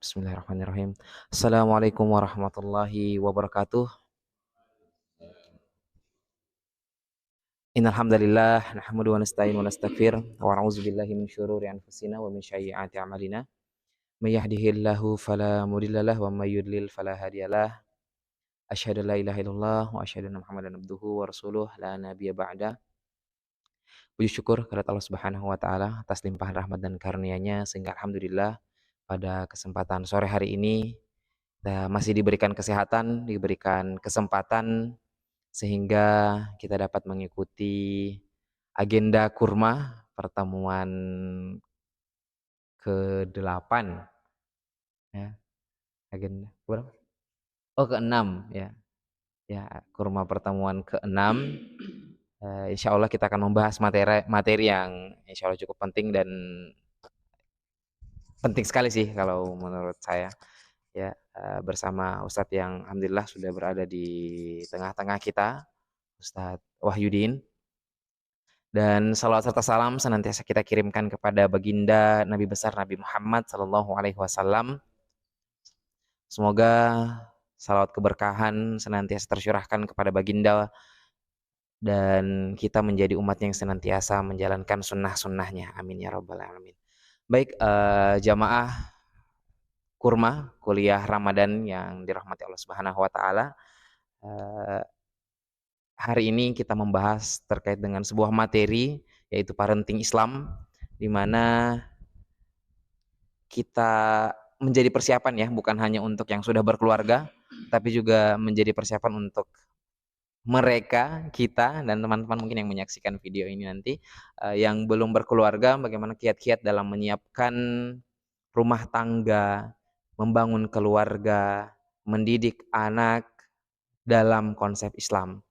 Bismillahirrahmanirrahim. Assalamualaikum warahmatullahi wabarakatuh. Innal hamdalillah nahmadu wa nasta'inu wa nastaghfir wa na'udzu billahi min syururi anfusina wa min sayyiati a'malina. May yahdihillahu fala mudhillalah wa may yudlil fala hadiyalah. Asyhadu an la ilaha illallah wa asyhadu anna Muhammadan abduhu wa rasuluh la nabiyya ba'da. Puji syukur kehadirat Allah Subhanahu wa taala atas limpahan rahmat dan karunia-Nya sehingga alhamdulillah pada kesempatan sore hari ini kita masih diberikan kesehatan, diberikan kesempatan sehingga kita dapat mengikuti agenda kurma pertemuan ke-8 ya, agenda berapa? Oh, ke-6 ya. Ya, kurma pertemuan ke-6. Insya Allah kita akan membahas materi yang insya Allah cukup penting dan penting sekali sih kalau menurut saya ya, bersama Ustadz yang alhamdulillah sudah berada di tengah-tengah kita, Ustadz Wahyudin. Dan salawat serta salam senantiasa kita kirimkan kepada baginda Nabi besar Nabi Muhammad sallallahu alaihi wasallam. Semoga salawat keberkahan senantiasa tercurahkan kepada baginda dan kita menjadi umat yang senantiasa menjalankan sunnah-sunnahnya. Amin ya rabbal alamin. Baik, jamaah kurma kuliah Ramadan yang dirahmati Allah Subhanahu wa taala. Hari ini kita membahas terkait dengan sebuah materi yaitu parenting Islam, di mana kita menjadi persiapan ya, bukan hanya untuk yang sudah berkeluarga, tapi juga menjadi persiapan untuk mereka, kita dan teman-teman mungkin yang menyaksikan video ini nanti, yang belum berkeluarga, bagaimana kiat-kiat dalam menyiapkan rumah tangga, membangun keluarga, mendidik anak dalam konsep Islam.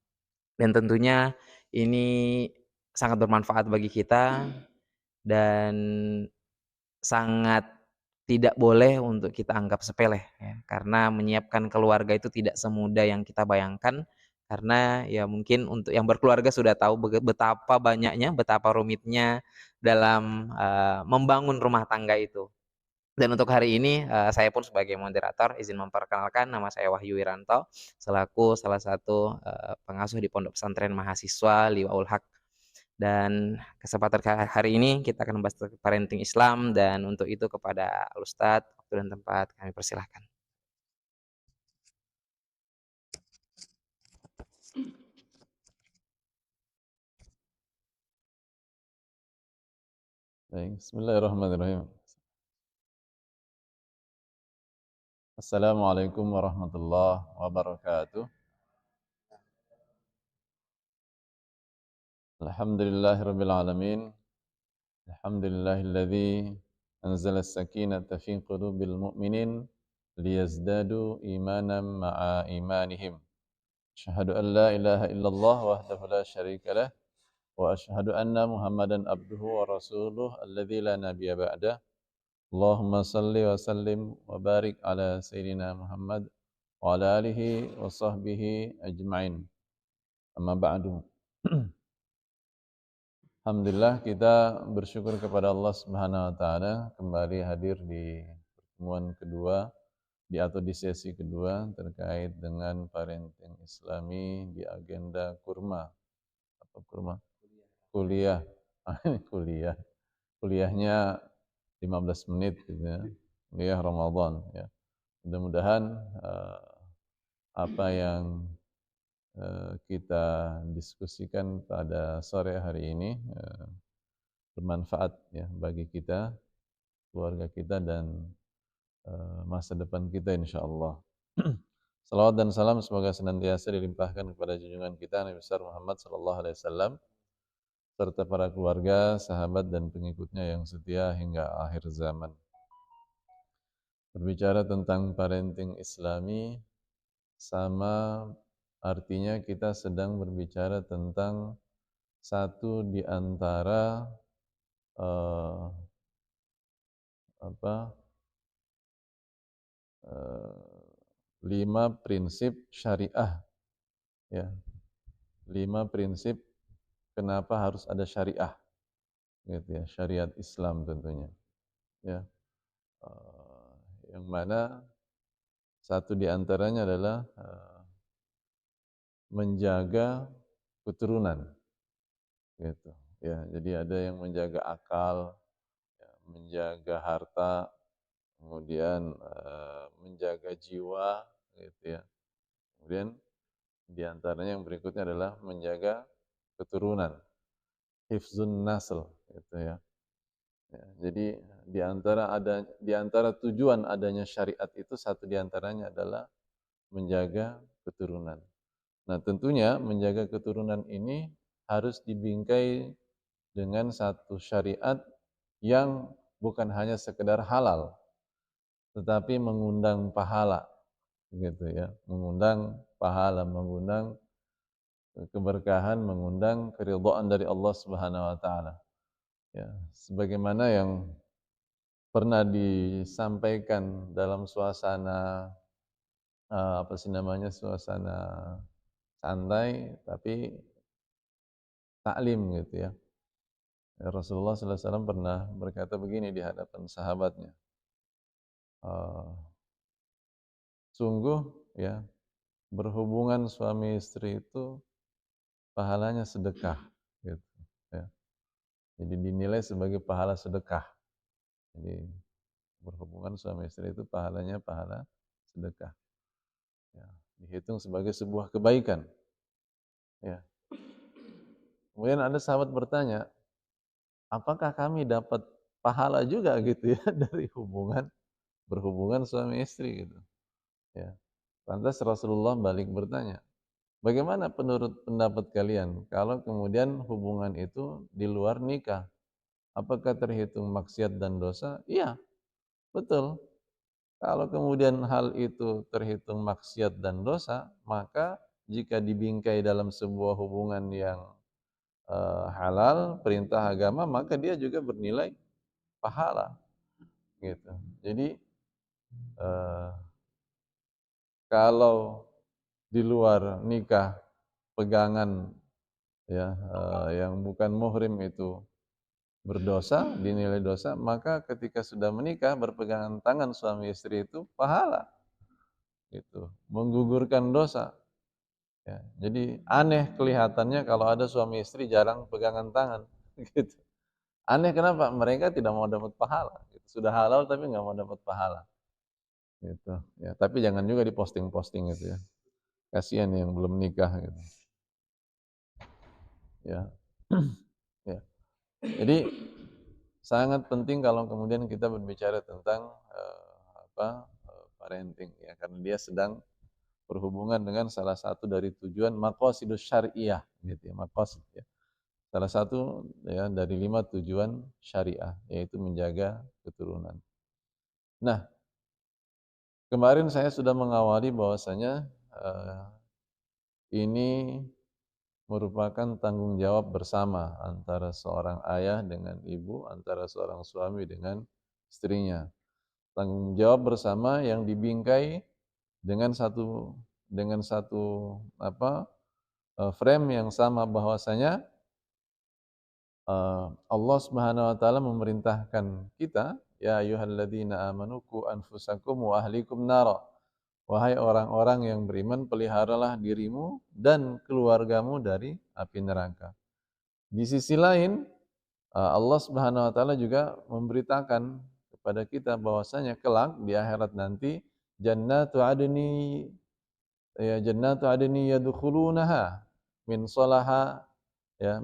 Dan tentunya ini sangat bermanfaat bagi kita dan sangat tidak boleh untuk kita anggap sepele ya, karena menyiapkan keluarga itu tidak semudah yang kita bayangkan, karena ya mungkin untuk yang berkeluarga sudah tahu betapa banyaknya, betapa rumitnya dalam membangun rumah tangga itu. Dan untuk hari ini saya pun sebagai moderator izin memperkenalkan, nama saya Wahyu Wiranto selaku salah satu pengasuh di Pondok Pesantren Mahasiswa Liwaul Haq. Dan kesempatan hari ini kita akan membahas parenting Islam, dan untuk itu kepada Ustadz waktu dan tempat kami persilahkan. Baik, bismillahirrahmanirrahim. Assalamualaikum warahmatullahi wabarakatuh. Alhamdulillahirabbil alamin. Alhamdulillahilladzi anzala as-sakinata fi qulubil mu'minin liyazdadu imanan ma'a imanihim. Asyhadu an la ilaha illallah wahdahu la syarika lah wa asyhadu anna Muhammadan abduhu wa rasuluh alladzi la nabiyya ba'dah. Allahumma salli wa sallim wa barik ala sayyidina Muhammad wa ala alihi wa sahbihi ajma'in. Amma ba'du. Alhamdulillah kita bersyukur kepada Allah Subhanahu wa taala kembali hadir di pertemuan kedua atau di sesi kedua terkait dengan parenting Islami di agenda kurma. Apa kurma? Kuliah. Kuliah. Kuliahnya 15 menit gitu ya. Kuliah Ramadan ya. Mudah-mudahan apa yang kita diskusikan pada sore hari ini bermanfaat ya bagi kita, keluarga kita dan masa depan kita insyaallah. Salawat dan salam semoga senantiasa dilimpahkan kepada junjungan kita Nabi besar Muhammad sallallahu alaihi wasallam serta para keluarga, sahabat dan pengikutnya yang setia hingga akhir zaman. Berbicara tentang parenting Islami sama artinya kita sedang berbicara tentang satu di antara apa 5 prinsip syariah ya. 5 prinsip kenapa harus ada syariah gitu ya, syariat Islam tentunya. Ya. yang mana satu di antaranya adalah menjaga keturunan, gitu. Ya, jadi ada yang menjaga akal, ya, menjaga harta, kemudian menjaga jiwa, gitu ya. Kemudian di antaranya yang berikutnya adalah menjaga keturunan, hifzun nasl, gitu ya. Ya, jadi di antara tujuan adanya syariat itu satu di antaranya adalah menjaga keturunan. Nah, tentunya menjaga keturunan ini harus dibingkai dengan satu syariat yang bukan hanya sekedar halal, tetapi mengundang pahala, gitu ya. Mengundang pahala, mengundang keberkahan, mengundang keridhaan dari Allah Subhanahu wa taala. Ya, sebagaimana yang pernah disampaikan dalam suasana apa sih namanya, suasana santai tapi taklim gitu ya. Rasulullah sallallahu alaihi wasallam pernah berkata begini di hadapan sahabatnya, eee, "Sungguh ya, berhubungan suami istri itu pahalanya sedekah," gitu ya. Jadi dinilai sebagai pahala sedekah. Jadi berhubungan suami istri itu pahalanya pahala sedekah, ya, dihitung sebagai sebuah kebaikan, ya. Kemudian ada sahabat bertanya, "Apakah kami dapat pahala juga gitu ya dari berhubungan suami istri gitu?" Ya. Lantas Rasulullah balik bertanya, "Bagaimana menurut pendapat kalian kalau kemudian hubungan itu di luar nikah? Apakah terhitung maksiat dan dosa?" Iya, betul. Kalau kemudian hal itu terhitung maksiat dan dosa, maka jika dibingkai dalam sebuah hubungan yang halal, perintah agama, maka dia juga bernilai pahala, gitu. Jadi, eee, kalau di luar nikah, pegangan ya, yang bukan muhrim itu berdosa, dinilai dosa, maka ketika sudah menikah, berpegangan tangan suami istri itu pahala, gitu, menggugurkan dosa, ya. Jadi aneh kelihatannya kalau ada suami istri jarang pegangan tangan, gitu. Aneh kenapa? Mereka tidak mau dapat pahala, gitu. Sudah halal tapi nggak mau dapat pahala, gitu. Ya, tapi jangan juga diposting-posting gitu ya. Kasihan yang belum nikah gitu. Ya. Ya. Jadi sangat penting kalau kemudian kita berbicara tentang parenting ya, karena dia sedang berhubungan dengan salah satu dari tujuan maqasidus syariah gitu ya, maqasid ya. Salah satu ya dari 5 tujuan syariah yaitu menjaga keturunan. Nah, kemarin saya sudah mengawali bahwasanya ini merupakan tanggung jawab bersama antara seorang ayah dengan ibu, antara seorang suami dengan istrinya. Tanggung jawab bersama yang dibingkai dengan satu apa, frame yang sama bahwasanya Allah Subhanahu wa taala memerintahkan kita, "Ya ayyuhalladzina amanu qu anfusakum wa ahlikum nara." Wahai orang-orang yang beriman, peliharalah dirimu dan keluargamu dari api neraka. Di sisi lain, Allah Subhanahu wa taala juga memberitakan kepada kita bahwasanya kelak di akhirat nanti jannatu adni jannatu adni yadkhulunaha min salaha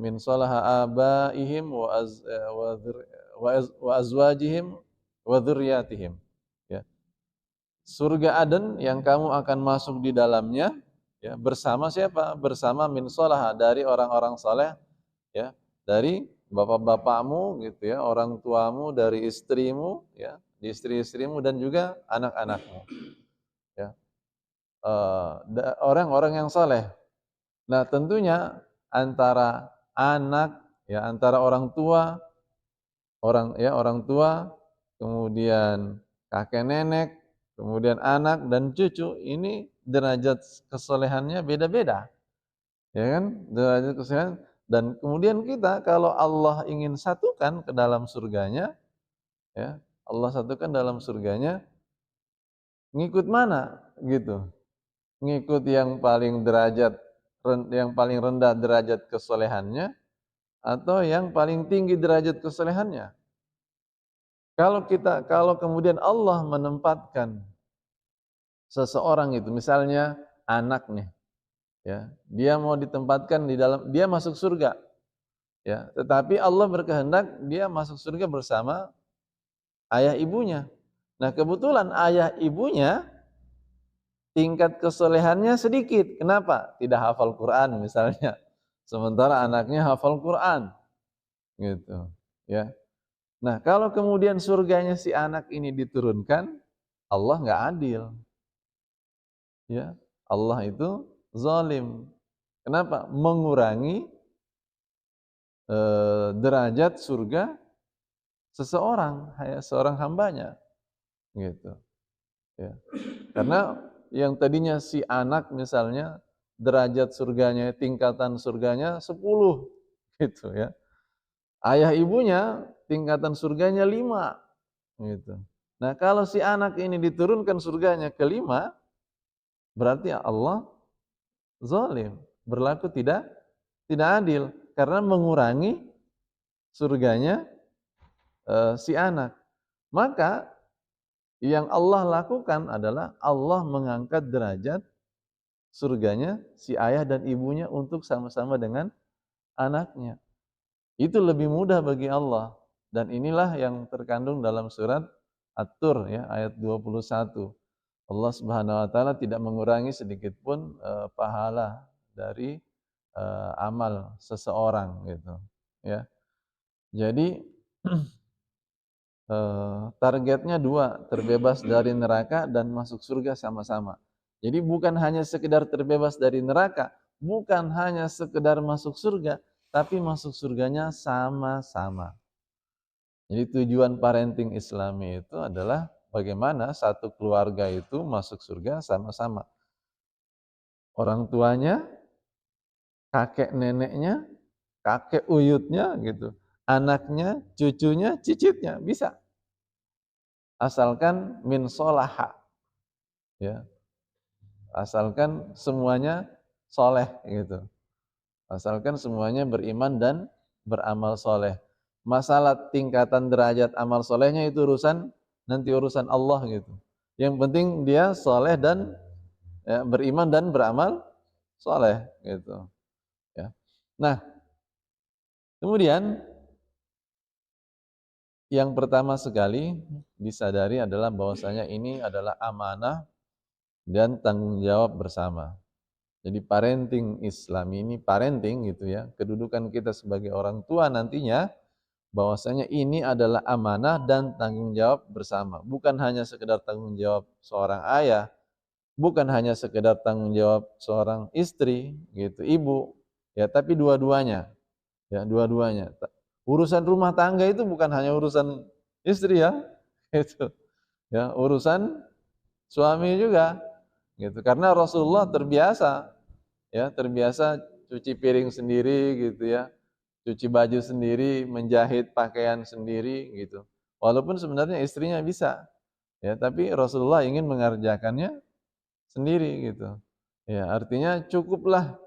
min salaha abaihim wa azwajihim wa dzurriyyatihim, ya. Surga Aden yang kamu akan masuk di dalamnya, ya, bersama siapa? Bersama min salaha, dari orang-orang saleh, ya, dari bapak-bapakmu gitu ya, orang tuamu, dari istrimu ya, istri-istrimu dan juga anak-anakmu, ya. Orang-orang yang saleh. Nah, tentunya antara anak ya, antara orang tua, kemudian kakek nenek, kemudian anak dan cucu, ini derajat kesolehannya beda-beda, ya kan? Derajat kesolehan dan kemudian kita kalau Allah ingin satukan ke dalam surganya, ya, Allah satukan dalam surganya, ngikut mana gitu? Ngikut yang paling rendah derajat kesolehannya atau yang paling tinggi derajat kesolehannya? Kalau kemudian Allah menempatkan seseorang itu, misalnya anak nih, ya, dia mau ditempatkan di dalam, dia masuk surga, ya, tetapi Allah berkehendak dia masuk surga bersama ayah ibunya. Nah, kebetulan ayah ibunya tingkat kesolehannya sedikit. Kenapa? Tidak hafal Quran misalnya. Sementara anaknya hafal Quran, gitu, ya. Nah, kalau kemudian surganya si anak ini diturunkan, Allah nggak adil, ya. Allah itu zalim. Kenapa? Mengurangi derajat surga seseorang, seorang hambanya, gitu, ya. Karena yang tadinya si anak misalnya derajat surganya, tingkatan surganya 10, gitu ya. Ayah ibunya tingkatan surganya 5, gitu. Nah, kalau si anak ini diturunkan surganya ke 5, berarti Allah zalim, berlaku tidak adil karena mengurangi surganya si anak. Maka yang Allah lakukan adalah Allah mengangkat derajat surganya si ayah dan ibunya untuk sama-sama dengan anaknya. Itu lebih mudah bagi Allah, dan inilah yang terkandung dalam surat At-Tur, ya, ayat 21. Allah Subhanahu wa taala tidak mengurangi sedikit pun pahala dari amal seseorang, gitu, ya. Jadi targetnya dua, terbebas dari neraka dan masuk surga sama-sama. Jadi bukan hanya sekedar terbebas dari neraka, bukan hanya sekedar masuk surga, tapi masuk surganya sama-sama. Jadi tujuan parenting Islami itu adalah bagaimana satu keluarga itu masuk surga sama-sama. Orang tuanya, kakek neneknya, kakek uyutnya gitu, anaknya, cucunya, cicitnya, bisa. Asalkan min solaha, ya, asalkan semuanya soleh gitu, asalkan semuanya beriman dan beramal soleh. Masalah tingkatan derajat amal solehnya itu nanti urusan Allah gitu. Yang penting dia soleh dan ya, beriman dan beramal soleh gitu, ya. Nah, kemudian yang pertama sekali disadari adalah bahwasanya ini adalah amanah dan tanggung jawab bersama. Jadi parenting Islam ini, parenting gitu ya, kedudukan kita sebagai orang tua nantinya, bahwasanya ini adalah amanah dan tanggung jawab bersama. Bukan hanya sekedar tanggung jawab seorang ayah, bukan hanya sekedar tanggung jawab seorang istri gitu, ibu, ya, tapi dua-duanya, ya, dua-duanya. Urusan rumah tangga itu bukan hanya urusan istri, ya, itu, ya, urusan suami juga, gitu. Karena Rasulullah terbiasa, ya, terbiasa cuci piring sendiri gitu ya, cuci baju sendiri, menjahit pakaian sendiri gitu. Walaupun sebenarnya istrinya bisa, ya, tapi Rasulullah ingin mengerjakannya sendiri gitu. Ya, artinya cukuplah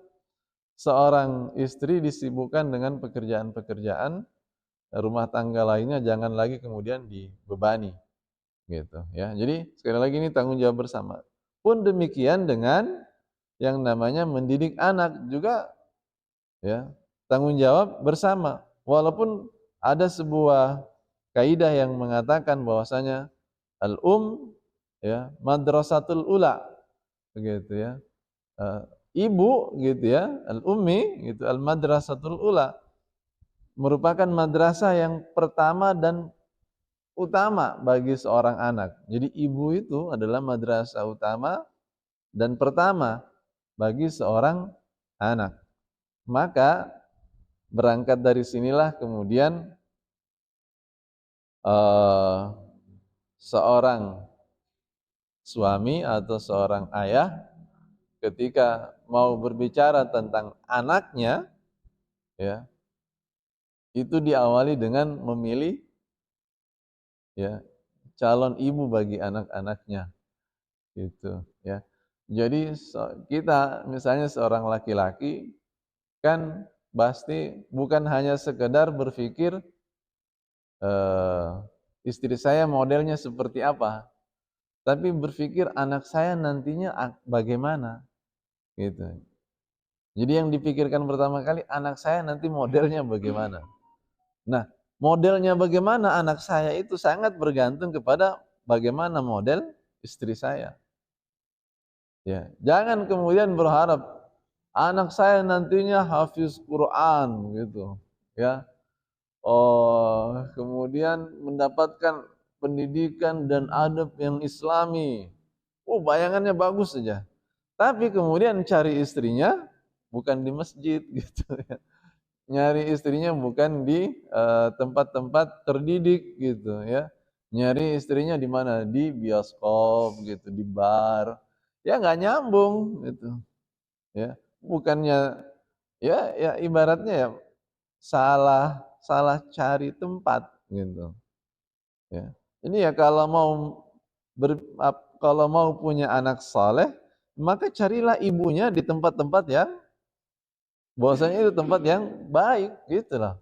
seorang istri disibukkan dengan pekerjaan-pekerjaan rumah tangga lainnya, jangan lagi kemudian dibebani gitu ya. Jadi sekali lagi ini tanggung jawab bersama. Pun demikian dengan yang namanya mendidik anak juga, ya, tanggung jawab bersama. Walaupun ada sebuah kaidah yang mengatakan bahwasanya ya, madrasatul ula, begitu ya. Eh, Ibu gitu ya, al-ummi gitu, al-madrasatul ula, merupakan madrasah yang pertama dan utama bagi seorang anak. Jadi ibu itu adalah madrasah utama dan pertama bagi seorang anak. Maka berangkat dari sinilah kemudian eh, seorang suami atau seorang ayah ketika mau berbicara tentang anaknya, ya, itu diawali dengan memilih, ya, calon ibu bagi anak-anaknya. gitu ya. Jadi kita misalnya seorang laki-laki kan pasti bukan hanya sekedar berpikir, eee, istri saya modelnya seperti apa, tapi berpikir anak saya nantinya bagaimana, gitu. Jadi yang dipikirkan pertama kali anak saya nanti modelnya bagaimana. Nah, modelnya bagaimana anak saya itu sangat bergantung kepada bagaimana model istri saya. Ya, jangan kemudian berharap anak saya nantinya hafiz Quran gitu, ya. Oh, kemudian mendapatkan pendidikan dan adab yang Islami. Oh, bayangannya bagus saja. Tapi kemudian cari istrinya bukan di masjid gitu ya. Nyari istrinya bukan di tempat-tempat terdidik gitu ya. Nyari istrinya di mana? Di bioskop gitu, di bar. Ya nggak nyambung gitu ya. Bukannya ya ibaratnya ya salah salah cari tempat gitu ya. Ini ya kalau mau punya anak saleh, maka carilah ibunya di tempat-tempat yang bahwasanya itu tempat yang baik gitu loh.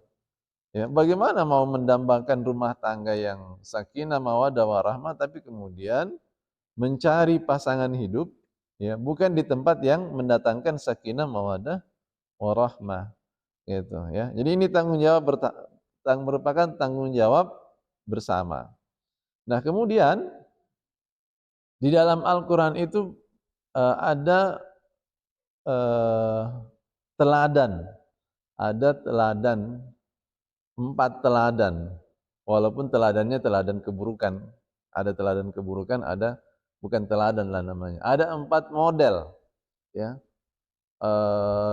Ya, bagaimana mau mendambakan rumah tangga yang sakinah mawaddah warahmah tapi kemudian mencari pasangan hidup ya bukan di tempat yang mendatangkan sakinah mawaddah warahmah gitu ya. Jadi ini merupakan tanggung jawab bersama. Nah, kemudian di dalam Al-Qur'an itu ada eh, teladan, ada teladan, 4 teladan. Walaupun teladannya teladan keburukan. Ada teladan keburukan, ada bukan teladan lah namanya. Ada 4 model ya,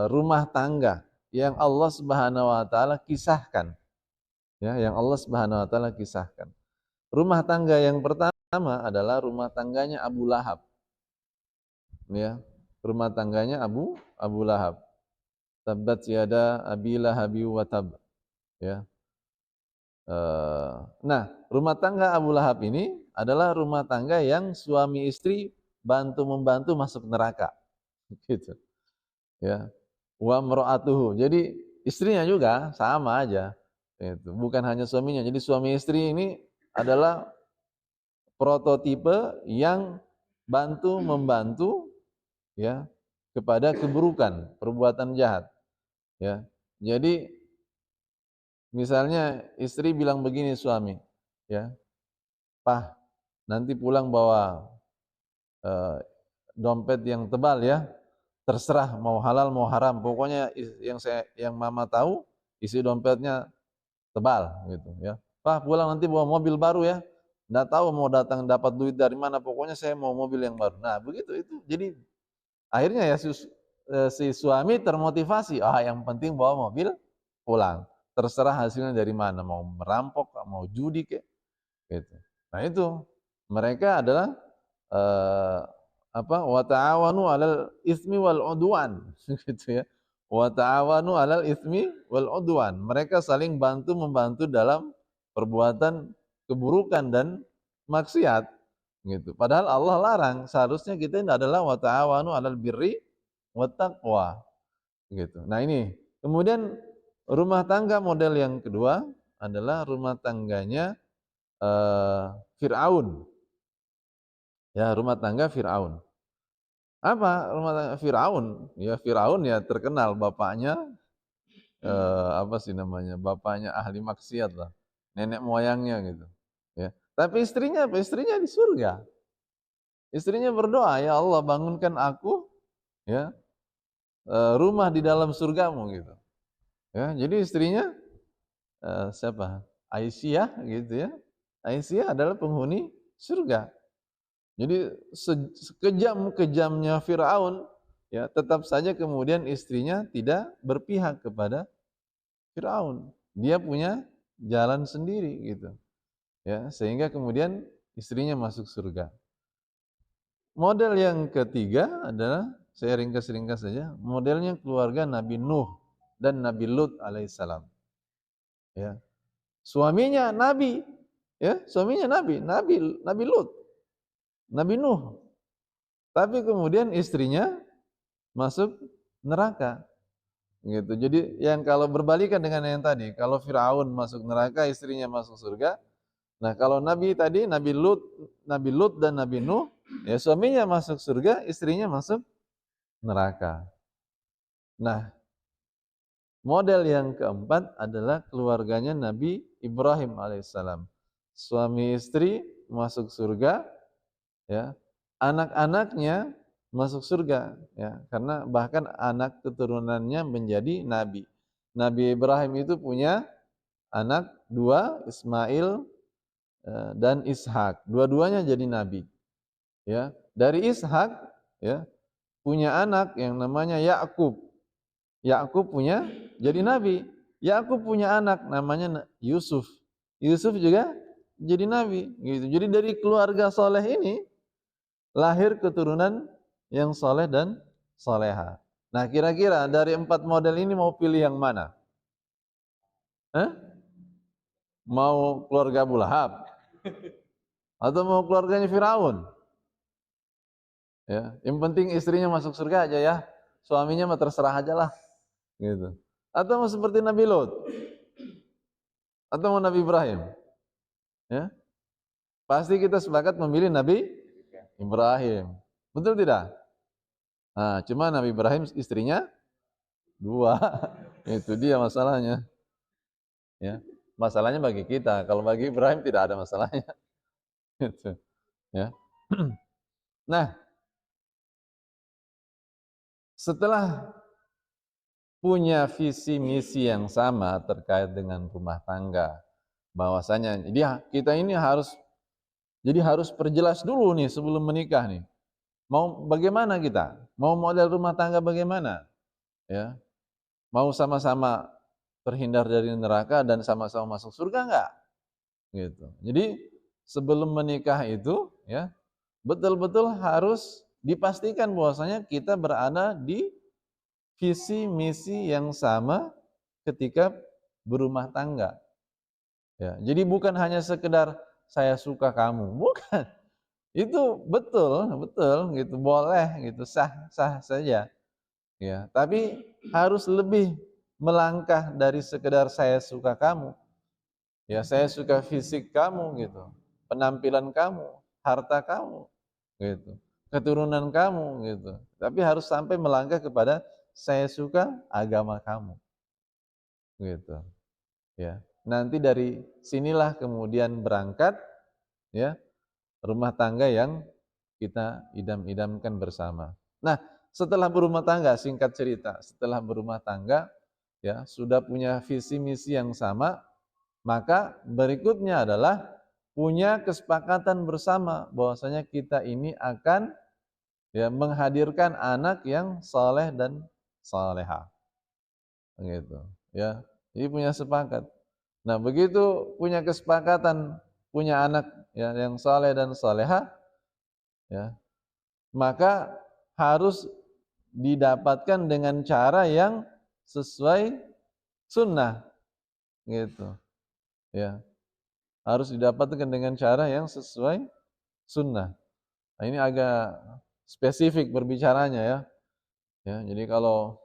rumah tangga yang Allah Subhanahu wa taala kisahkan. Ya, yang Allah Subhanahu wa taala kisahkan. Rumah tangga yang pertama adalah rumah tangganya Abu Lahab. Ya, rumah tangganya Abu Lahab. Tabbat yada abi lahabi wa tab. Ya. Nah, rumah tangga Abu Lahab ini adalah rumah tangga yang suami istri bantu-membantu masuk neraka. Gitu. Ya. Wa mar'atuhu. Jadi istrinya juga sama aja. Itu. Bukan hanya suaminya. Jadi suami istri ini adalah prototipe yang bantu membantu ya kepada keburukan, perbuatan jahat ya. Jadi misalnya istri bilang begini suami ya, "Pah, nanti pulang bawa eh, dompet yang tebal ya. Terserah mau halal mau haram, pokoknya yang mama tahu isi dompetnya tebal gitu ya. Pah, pulang nanti bawa mobil baru ya. Nggak tahu mau datang dapat duit dari mana, pokoknya saya mau mobil yang baru." Nah, begitu itu. Jadi akhirnya ya si suami termotivasi, yang penting bawa mobil pulang. Terserah hasilnya dari mana, mau merampok, mau judi kek, gitu. Nah itu, mereka adalah eh, wa ta'awanu 'alal itsmi wal 'udwan gitu ya. Wa ta'awanu 'alal itsmi wal 'udwan. Mereka saling bantu membantu dalam perbuatan keburukan dan maksiat gitu. Padahal Allah larang, seharusnya kita ini adalah wa ta'awanu 'alal birri wat taqwa gitu. Nah ini, kemudian rumah tangga model yang kedua adalah rumah tangganya Fir'aun. Ya, rumah tangga Fir'aun. Apa rumah tangga Fir'aun? Ya Fir'aun ya terkenal bapaknya apa sih namanya? Bapaknya ahli maksiat lah. Nenek moyangnya gitu. Ya. Tapi istrinya apa? Istrinya di surga. Istrinya berdoa, "Ya Allah, bangunkan aku ya rumah di dalam surgamu," gitu. Ya, jadi istrinya siapa? Aisyah gitu ya. Aisyah adalah penghuni surga. Jadi sekejam-kejamnya Firaun ya tetap saja kemudian istrinya tidak berpihak kepada Firaun. Dia punya jalan sendiri gitu. Ya, sehingga kemudian istrinya masuk surga. Model yang ketiga adalah saya ringkas-ringkas saja, modelnya keluarga Nabi Nuh dan Nabi Lut alaihissalam. Ya. Suaminya nabi, ya, suaminya nabi, Nabi Lut, Nabi Nuh. tapi kemudian istrinya masuk neraka. Gitu. Jadi yang kalau berbalikan dengan yang tadi, kalau Firaun masuk neraka, istrinya masuk surga. Nah, kalau Nabi tadi, Nabi Lut dan Nabi Nuh, ya suaminya masuk surga, istrinya masuk neraka. Nah, model yang keempat adalah keluarganya Nabi Ibrahim alaihissalam. Suami istri masuk surga, ya. Anak-anaknya masuk surga, ya. Karena bahkan anak keturunannya menjadi nabi. Nabi Ibrahim itu punya anak dua, Ismail dan Ishak. Dua-duanya jadi nabi, ya. Dari Ishak, ya, punya anak yang namanya Yakub. Yakub punya jadi nabi. Yakub punya anak namanya Yusuf. Yusuf juga jadi nabi, gitu. Jadi dari keluarga soleh ini lahir keturunan yang soleh dan soleha. Nah, kira-kira dari 4 model ini mau pilih yang mana? Hah? Mau keluarga Abu Lahab atau mau keluarganya Firaun? Ya, yang penting istrinya masuk surga aja ya. Suaminya mah terserah aja lah, gitu. Atau mau seperti Nabi Lot? Atau mau Nabi Ibrahim? Ya. Pasti kita sepakat memilih Nabi Ibrahim. Betul tidak? Nah, cuma Nabi Ibrahim istrinya 2. Itu dia masalahnya. Ya. Masalahnya bagi kita, kalau bagi Ibrahim tidak ada masalahnya. Gitu. Ya. Nah, setelah punya visi misi yang sama terkait dengan rumah tangga, bahwasanya kita ini harus perjelas dulu nih sebelum menikah nih. Mau bagaimana kita? Mau model rumah tangga bagaimana? Ya. Mau sama-sama terhindar dari neraka dan sama-sama masuk surga enggak? Gitu. Jadi sebelum menikah itu, ya, betul-betul harus dipastikan bahwasanya kita berada di visi misi yang sama ketika berumah tangga. Ya, jadi bukan hanya sekedar saya suka kamu, bukan. Itu betul, betul gitu, boleh gitu, sah-sah saja. Ya, tapi harus lebih melangkah dari sekedar saya suka kamu. Ya, saya suka fisik kamu gitu, penampilan kamu, harta kamu gitu, keturunan kamu gitu. Tapi harus sampai melangkah kepada saya suka agama kamu gitu. Ya. Nanti dari sinilah kemudian berangkat, ya, rumah tangga yang kita idam-idamkan bersama. Nah, setelah berumah tangga, singkat cerita, setelah berumah tangga, ya, sudah punya visi misi yang sama, maka berikutnya adalah punya kesepakatan bersama bahwasanya kita ini akan, ya, menghadirkan anak yang saleh dan salehah. Gitu, ya. Jadi punya sepakat. Nah, begitu punya kesepakatan punya anak, ya, yang saleh dan salehah, ya, maka harus didapatkan dengan cara yang sesuai sunnah, gitu. Ya, harus didapatkan dengan cara yang sesuai sunnah. Nah, ini agak spesifik berbicaranya ya. Ya, jadi kalau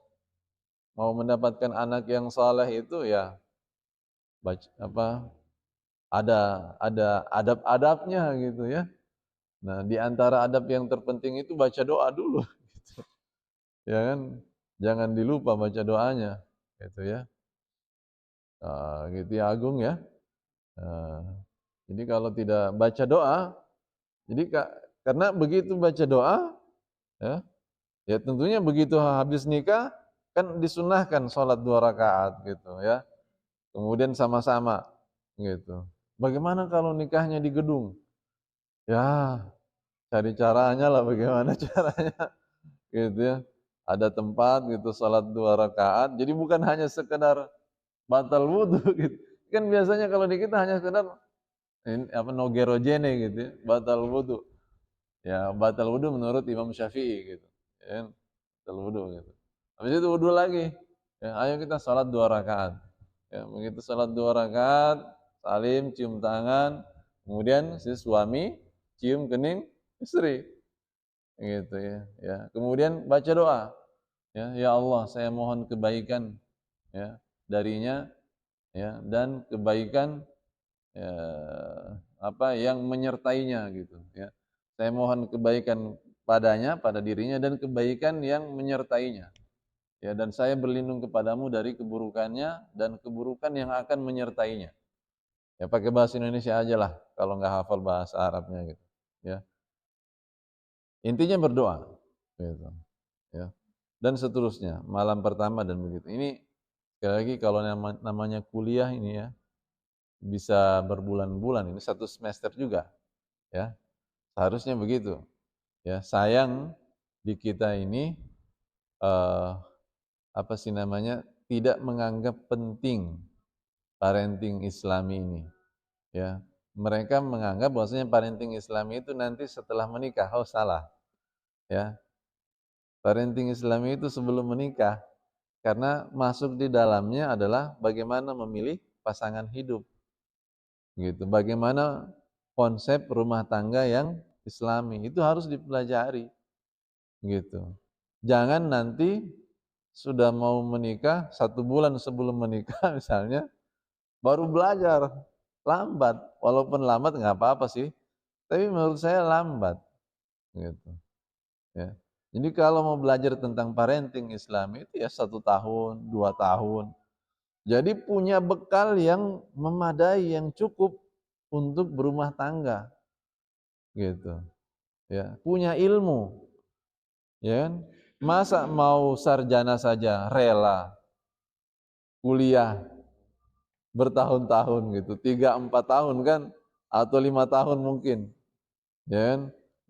mau mendapatkan anak yang saleh itu ya ada adab-adabnya gitu ya. Nah, di antara adab yang terpenting itu baca doa dulu gitu. Ya kan? Jangan dilupa baca doanya gitu ya. Gitu ya Agung ya. Jadi kalau tidak baca doa, jadi karena begitu baca doa, ya, ya tentunya begitu habis nikah kan disunahkan sholat 2 rakaat gitu ya. Kemudian sama-sama gitu. Bagaimana kalau nikahnya di gedung? Ya, cari caranya lah bagaimana caranya gitu ya. Ada tempat gitu sholat 2 rakaat. Jadi bukan hanya sekedar batal wudhu gitu. Kan biasanya kalau di kita hanya sekedar nogerojene gitu ya, batal wudhu. Ya, batal wudhu menurut Imam Syafi'i gitu. Ya, batal wudhu gitu. Habis itu wudhu lagi. Ya, ayo kita sholat 2 rakaat. Ya, begitu sholat 2 rakaat, salim, cium tangan, kemudian si suami cium kening istri. gitu ya. Ya, kemudian baca doa, ya, ya Allah saya mohon kebaikan ya darinya ya dan kebaikan apa yang menyertainya gitu ya. Saya mohon kebaikan padanya, pada dirinya dan kebaikan yang menyertainya. Ya, dan saya berlindung kepadamu dari keburukannya dan keburukan yang akan menyertainya. Ya pakai bahasa Indonesia aja lah kalau nggak hafal bahasa Arabnya gitu. Ya. Intinya berdoa gitu. Ya. Dan seterusnya, malam pertama dan begitu. Ini sekali lagi kalau namanya kuliah ini ya bisa berbulan-bulan, ini satu semester juga ya. Seharusnya begitu. Ya, sayang di kita ini eh, apa sih namanya tidak menganggap penting parenting Islami ini. Ya, mereka menganggap bahwasanya parenting Islami itu nanti setelah menikah. Oh salah. Ya, parenting Islami itu sebelum menikah karena masuk di dalamnya adalah bagaimana memilih pasangan hidup. Gitu. Bagaimana konsep rumah tangga yang Islami itu harus dipelajari. Gitu. Jangan nanti sudah mau menikah 1 bulan sebelum menikah misalnya baru belajar, lambat. Walaupun lambat nggak apa-apa sih, tapi menurut saya lambat, gitu. Ya. Jadi kalau mau belajar tentang parenting Islam itu ya 1 tahun, 2 tahun. Jadi punya bekal yang memadai, yang cukup untuk berumah tangga, gitu. Ya, punya ilmu, ya kan? Masa mau sarjana saja rela kuliah bertahun-tahun gitu, 3-4 tahun kan, atau 5 tahun mungkin, ya kan?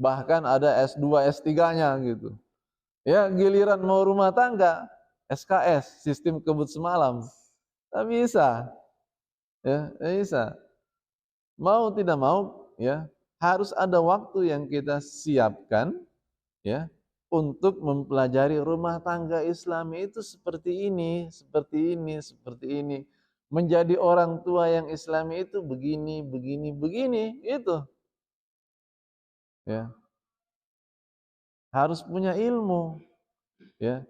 Bahkan ada S2, S3-nya gitu. Ya giliran mau rumah tangga, SKS, sistem kebut semalam, tak bisa, ya, tak bisa. Mau tidak mau, ya harus ada waktu yang kita siapkan, ya, untuk mempelajari rumah tangga Islami itu seperti ini, seperti ini, seperti ini. Menjadi orang tua yang Islami itu begini, begini, begini, itu. Ya, harus punya ilmu, ya.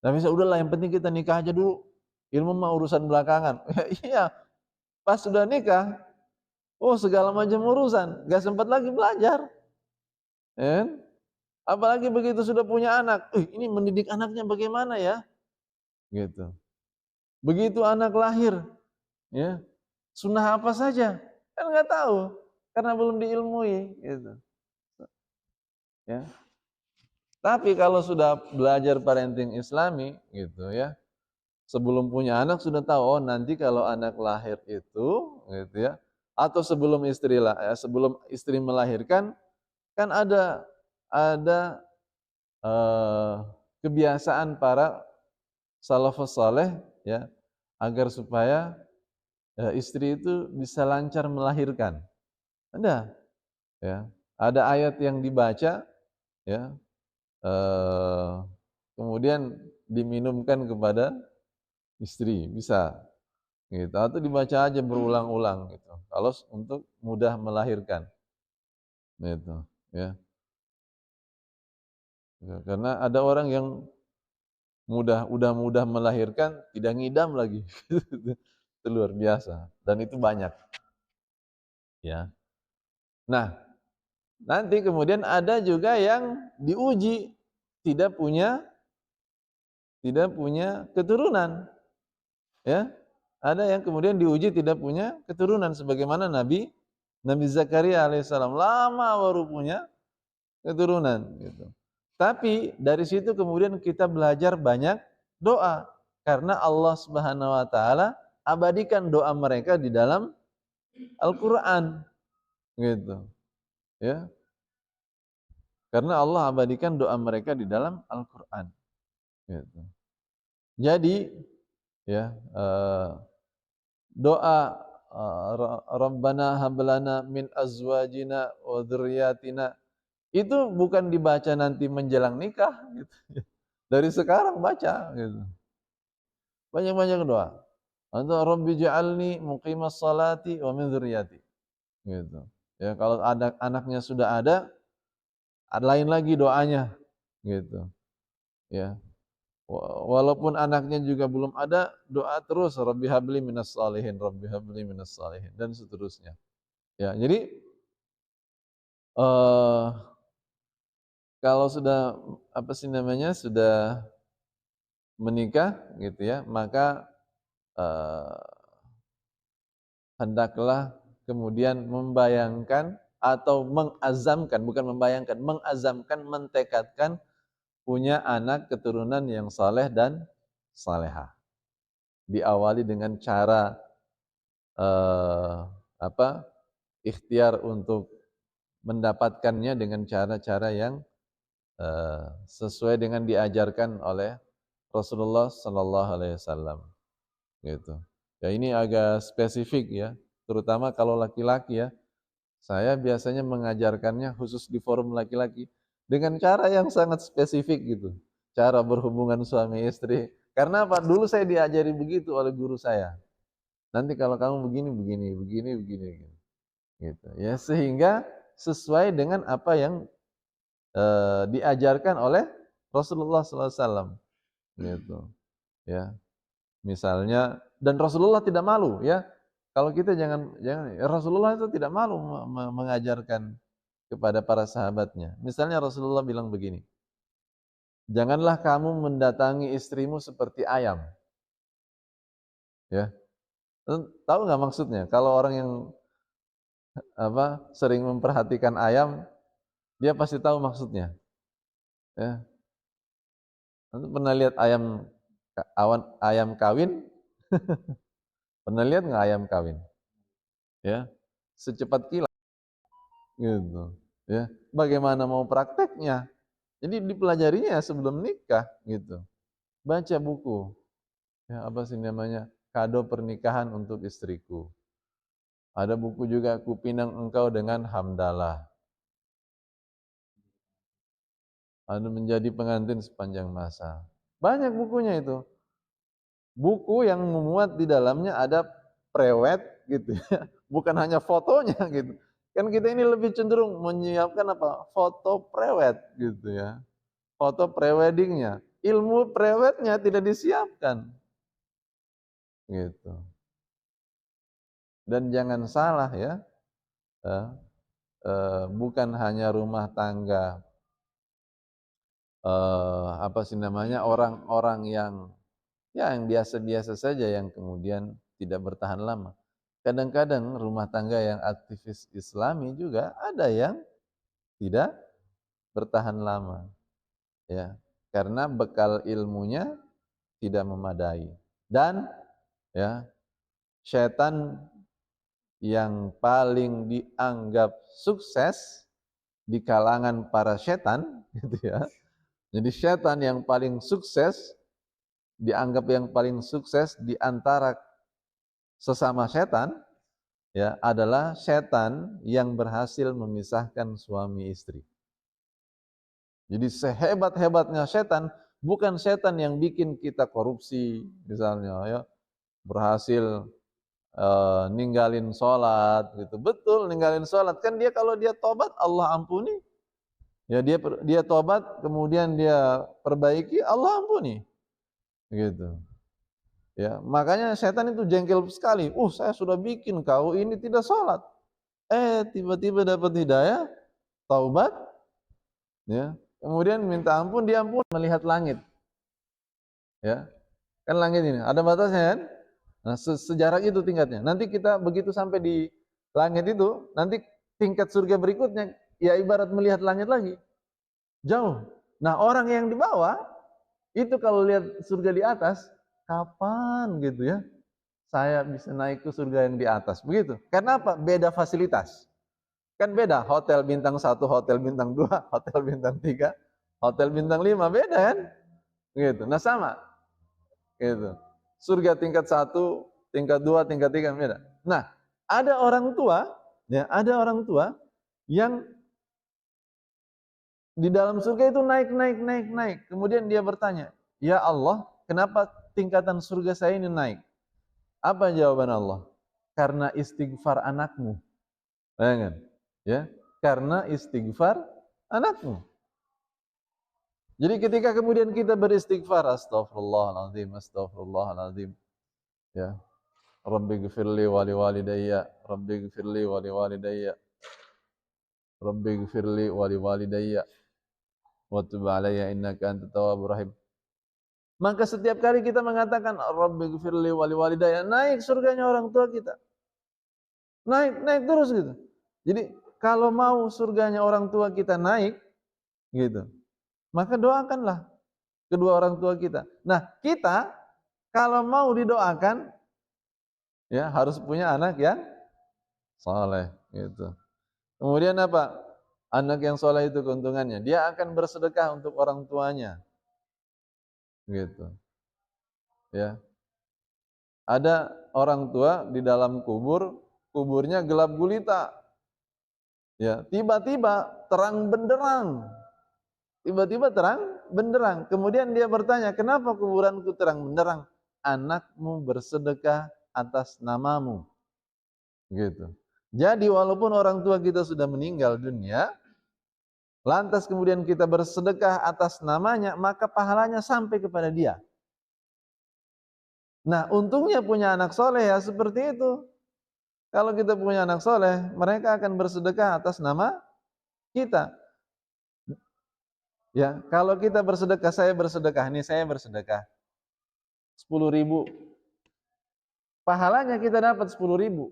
Nah, bisa udahlah yang penting kita nikah aja dulu. Ilmu mah urusan belakangan. Iya, pas sudah nikah, oh segala macam urusan, gak sempat lagi belajar. Ya kan? Apalagi begitu sudah punya anak, ini mendidik anaknya bagaimana ya? Gitu. Begitu anak lahir, ya sunnah apa saja kan nggak tahu karena belum diilmui, gitu. Ya. Tapi kalau sudah belajar parenting Islami, gitu ya, sebelum punya anak sudah tahu, oh nanti kalau anak lahir itu, gitu ya, atau sebelum istri melahirkan, kan ada eh, kebiasaan para salafus saleh ya agar supaya istri itu bisa lancar melahirkan. Ada ya. Ada ayat yang dibaca ya eh, kemudian diminumkan kepada istri, bisa gitu atau dibaca aja berulang-ulang gitu. Kalau untuk mudah melahirkan gitu ya. Ya, karena ada orang yang udah mudah melahirkan tidak ngidam lagi. Itu luar biasa dan itu banyak ya. Nah, nanti kemudian ada juga yang diuji tidak punya keturunan, ya. Ada yang kemudian diuji tidak punya keturunan sebagaimana Nabi Zakaria alaihissalam lama baru punya keturunan gitu. Tapi dari situ kemudian kita belajar banyak doa karena Allah Subhanahu wa taala abadikan doa mereka di dalam Al-Qur'an gitu, ya. Karena Allah abadikan doa mereka di dalam Al-Qur'an gitu. Jadi ya doa Rabbana hablana min azwajina wa dzurriyyatina itu bukan dibaca nanti menjelang nikah gitu. Dari sekarang baca gitu. Banyak-banyak doa. Atau Rabbi ja'alni muqimas salati wa min dzurriyyati gitu. Ya kalau anaknya sudah ada, lain lagi doanya gitu ya. Walaupun anaknya juga belum ada, doa terus rabbi habli minas shalihin, rabbi habli minas shalihin dan seterusnya. Ya, jadi eh kalau sudah apa sih namanya, sudah menikah gitu ya, maka eh, hendaklah kemudian membayangkan atau mengazamkan, bukan membayangkan, mengazamkan, mentekadkan punya anak keturunan yang saleh dan salehah. Diawali dengan cara eh, apa? Ikhtiar untuk mendapatkannya dengan cara-cara yang sesuai dengan diajarkan oleh Rasulullah sallallahu alaihi wasallam gitu. Ya ini agak spesifik ya, terutama kalau laki-laki ya. Saya biasanya mengajarkannya khusus di forum laki-laki dengan cara yang sangat spesifik gitu. Cara berhubungan suami istri. Karena apa? Dulu saya diajari begitu oleh guru saya. Nanti kalau kamu begini, begini, begini, begini, gitu. Ya sehingga sesuai dengan apa yang diajarkan oleh Rasulullah SAW, gitu. Ya, misalnya dan Rasulullah tidak malu ya. Kalau kita jangan Rasulullah itu tidak malu mengajarkan kepada para sahabatnya. Misalnya Rasulullah bilang begini, janganlah kamu mendatangi istrimu seperti ayam. Ya, tahu nggak maksudnya? Kalau orang yang sering memperhatikan ayam, dia pasti tahu maksudnya. Ya, Antum pernah lihat ayam kawin? Pernah lihat nggak ayam kawin? Ya, secepat kilat gitu. Ya, bagaimana mau prakteknya? Jadi dipelajarinya sebelum nikah gitu. Baca buku. Ya, apa sih namanya? Kado pernikahan untuk istriku. Ada buku juga Kupinang Engkau dengan Hamdalah. Ada menjadi pengantin sepanjang masa. Banyak bukunya itu. Buku yang memuat di dalamnya ada prewed gitu ya. Bukan hanya fotonya gitu. Kan kita ini lebih cenderung menyiapkan apa? Foto prewed gitu ya. Foto preweddingnya. Ilmu prewednya tidak disiapkan gitu. Dan jangan salah ya, eh, bukan hanya rumah tangga apa sih namanya orang-orang yang yang biasa-biasa saja yang kemudian tidak bertahan lama. Kadang-kadang rumah tangga yang aktivis Islami juga ada yang tidak bertahan lama, ya, karena bekal ilmunya tidak memadai. Dan ya, setan yang paling dianggap sukses di kalangan para setan gitu ya. Jadi setan yang paling sukses dianggap yang paling sukses di antara sesama setan ya adalah setan yang berhasil memisahkan suami istri. Jadi sehebat-hebatnya setan bukan setan yang bikin kita korupsi misalnya ya, berhasil ninggalin sholat gitu. Betul ninggalin sholat kan dia kalau dia tobat Allah ampuni. Ya dia tobat kemudian dia perbaiki Allah ampuni. Gitu. Ya, makanya setan itu jengkel sekali. Saya sudah bikin kau ini tidak sholat. Tiba-tiba dapat hidayah, taubat, ya. Kemudian minta ampun, diampun melihat langit. Ya. Kan langit ini ada batasnya kan? Nah, sejarak itu tingkatnya. Nanti kita begitu sampai di langit itu, nanti tingkat surga berikutnya ya ibarat melihat langit lagi. Jauh. Nah, orang yang di bawah itu kalau lihat surga di atas, kapan gitu ya? Saya bisa naik ke surga yang di atas. Begitu. Karena apa? Beda fasilitas. Kan beda, hotel bintang 1, hotel bintang 2, hotel bintang 3, hotel bintang 5, beda kan? Gitu. Nah, sama. Gitu. Surga tingkat 1, tingkat 2, tingkat 3 beda. Nah, ada orang tua, ya, ada orang tua yang di dalam surga itu naik. Kemudian dia bertanya, "Ya Allah, kenapa tingkatan surga saya ini naik?" Apa jawaban Allah? Karena istighfar anakmu. Bayangkan, ya. Karena istighfar anakmu. Jadi ketika kemudian kita beristighfar, astagfirullahaladzim, astagfirullahaladzim, ya, Rabbighfirli wa liwalidayya, Rabbighfirli wa liwalidayya, Rabbighfirli wa liwalidayya, wa tub alayya innaka antat tawwabur rahim. Maka setiap kali kita mengatakan Rabbighfirli wa liwalidayya, naik surganya orang tua kita. Naik terus gitu. Jadi kalau mau surganya orang tua kita naik gitu, maka doakanlah kedua orang tua kita. Nah, kita kalau mau didoakan ya harus punya anak yang saleh gitu. Kemudian apa? Anak yang saleh itu keuntungannya, dia akan bersedekah untuk orang tuanya. Gitu. Ya. Ada orang tua di dalam kuburnya gelap gulita. Ya, tiba-tiba terang benderang. Tiba-tiba terang benderang. Kemudian dia bertanya, "Kenapa kuburanku terang benderang?" "Anakmu bersedekah atas namamu." Gitu. Jadi walaupun orang tua kita sudah meninggal dunia, lantas kemudian kita bersedekah atas namanya, maka pahalanya sampai kepada dia. Nah, untungnya punya anak soleh ya seperti itu. Kalau kita punya anak soleh, mereka akan bersedekah atas nama kita. Ya, kalau kita bersedekah, saya bersedekah 10.000. Pahalanya kita dapat 10.000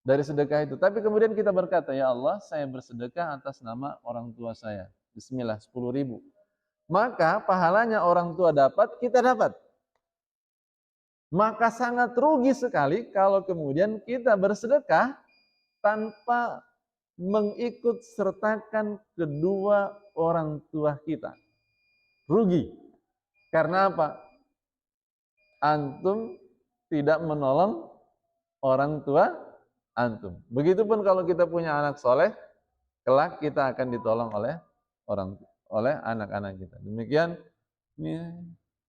dari sedekah itu. Tapi kemudian kita berkata, "Ya Allah, saya bersedekah atas nama orang tua saya. Bismillah, 10.000." Maka pahalanya orang tua dapat, kita dapat. Maka sangat rugi sekali kalau kemudian kita bersedekah tanpa mengikut sertakan kedua orang tua kita. Rugi. Karena apa? Antum tidak menolong orang tua antum. Begitupun kalau kita punya anak soleh, kelak kita akan ditolong oleh anak-anak kita. Demikian, ini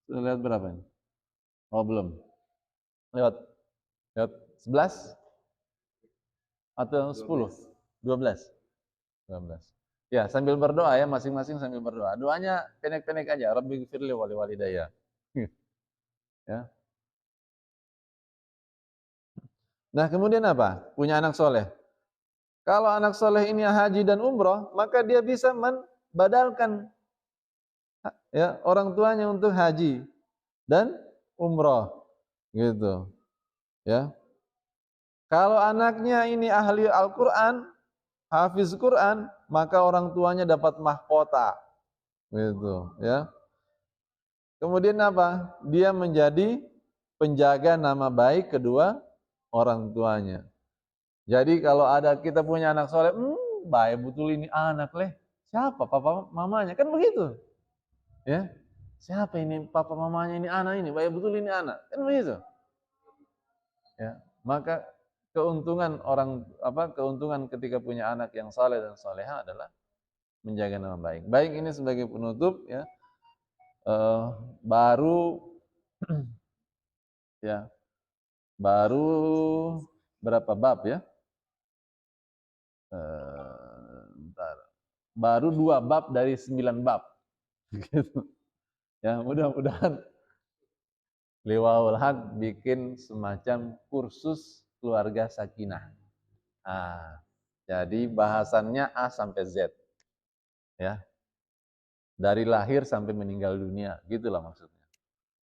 sudah lihat berapa ini? Oh belum. Lewat 11 atau 10? 12. Ya, sambil berdoa ya, masing-masing sambil berdoa. Doanya pendek-pendek aja. Rabbighfirli wa liwalidayya. Ya. Nah, kemudian apa? Punya anak soleh. Kalau anak soleh ini haji dan umroh, maka dia bisa membadalkan ya orang tuanya untuk haji dan umroh, gitu. Ya. Kalau anaknya ini ahli Al-Quran, hafiz Quran, maka orang tuanya dapat mahkota, gitu. Ya. Kemudian apa? Dia menjadi penjaga nama baik kedua orang tuanya. Jadi kalau ada kita punya anak soleh, baik betul ini anak leh. Siapa papa mamanya? Kan begitu. Ya. Siapa ini papa mamanya ini anak ini? Baik betul ini anak. Kan begitu. Ya. Maka keuntungan ketika punya anak yang saleh dan soleha adalah menjaga nama baik. Baik, ini sebagai penutup ya. Baru ya. Baru berapa bab ya? Bentar. Baru 2 bab dari 9 bab. Gitu. Ya, mudah-mudahan Liwaul Haq bikin semacam kursus keluarga sakinah. Nah, jadi bahasannya A sampai Z. Ya. Dari lahir sampai meninggal dunia, gitulah maksudnya.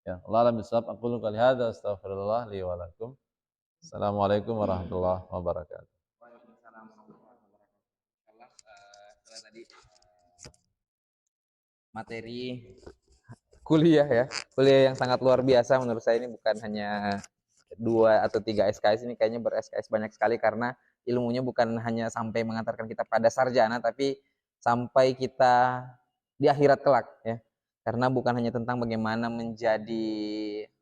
Ya, Allah alam bisawab. Aqulu qouli hadza astaghfirullah li wa lakum. Assalamualaikum warahmatullahi wabarakatuh. Waalaikumsalam warahmatullahi wabarakatuh. Setelah tadi materi kuliah ya, kuliah yang sangat luar biasa menurut saya. Ini bukan hanya 2 atau 3 SKS, ini kayaknya ber-SKS banyak sekali karena ilmunya bukan hanya sampai mengantarkan kita pada sarjana, tapi sampai kita di akhirat kelak ya. Karena bukan hanya tentang bagaimana menjadi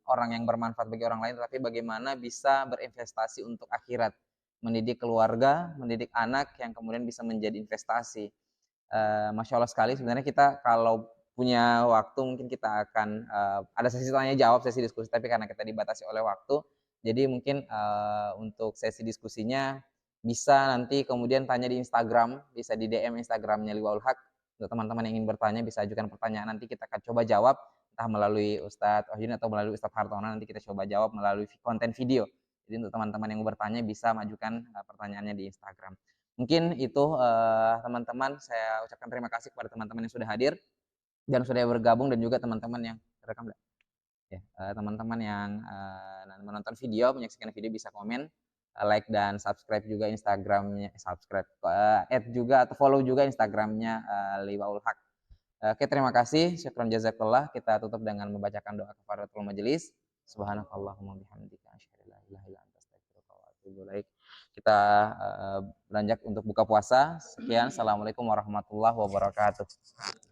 orang yang bermanfaat bagi orang lain, tapi bagaimana bisa berinvestasi untuk akhirat, mendidik keluarga, mendidik anak yang kemudian bisa menjadi investasi. Masya Allah sekali. Sebenarnya kita kalau punya waktu mungkin kita akan ada sesi tanya jawab, sesi diskusi, tapi karena kita dibatasi oleh waktu, jadi mungkin untuk sesi diskusinya bisa nanti kemudian tanya di Instagram, bisa di DM Instagramnya Liwaul Haq, Untuk teman-teman yang ingin bertanya bisa ajukan pertanyaan, nanti kita akan coba jawab entah melalui Ustadz Wahyuni atau melalui Ustadz Hartono, nanti kita coba jawab melalui konten video. Jadi untuk teman-teman yang mau bertanya bisa majukan pertanyaannya di Instagram. Mungkin itu teman-teman, saya ucapkan terima kasih kepada teman-teman yang sudah hadir dan sudah bergabung, dan juga teman-teman yang terekam ya, teman-teman yang menonton video, menyaksikan video bisa komen, like dan subscribe juga Instagramnya, add juga atau follow juga Instagramnya Liwaul Haq. Oke, terima kasih. Syukron jazakallah. Kita tutup dengan membacakan doa kafaratul majelis. Subhanakallahumma bihamdika asyhadu an la ilaha illa anta astaghfiruka wa atubu ilaik. Kita beranjak untuk buka puasa. Sekian. Assalamualaikum warahmatullahi wabarakatuh.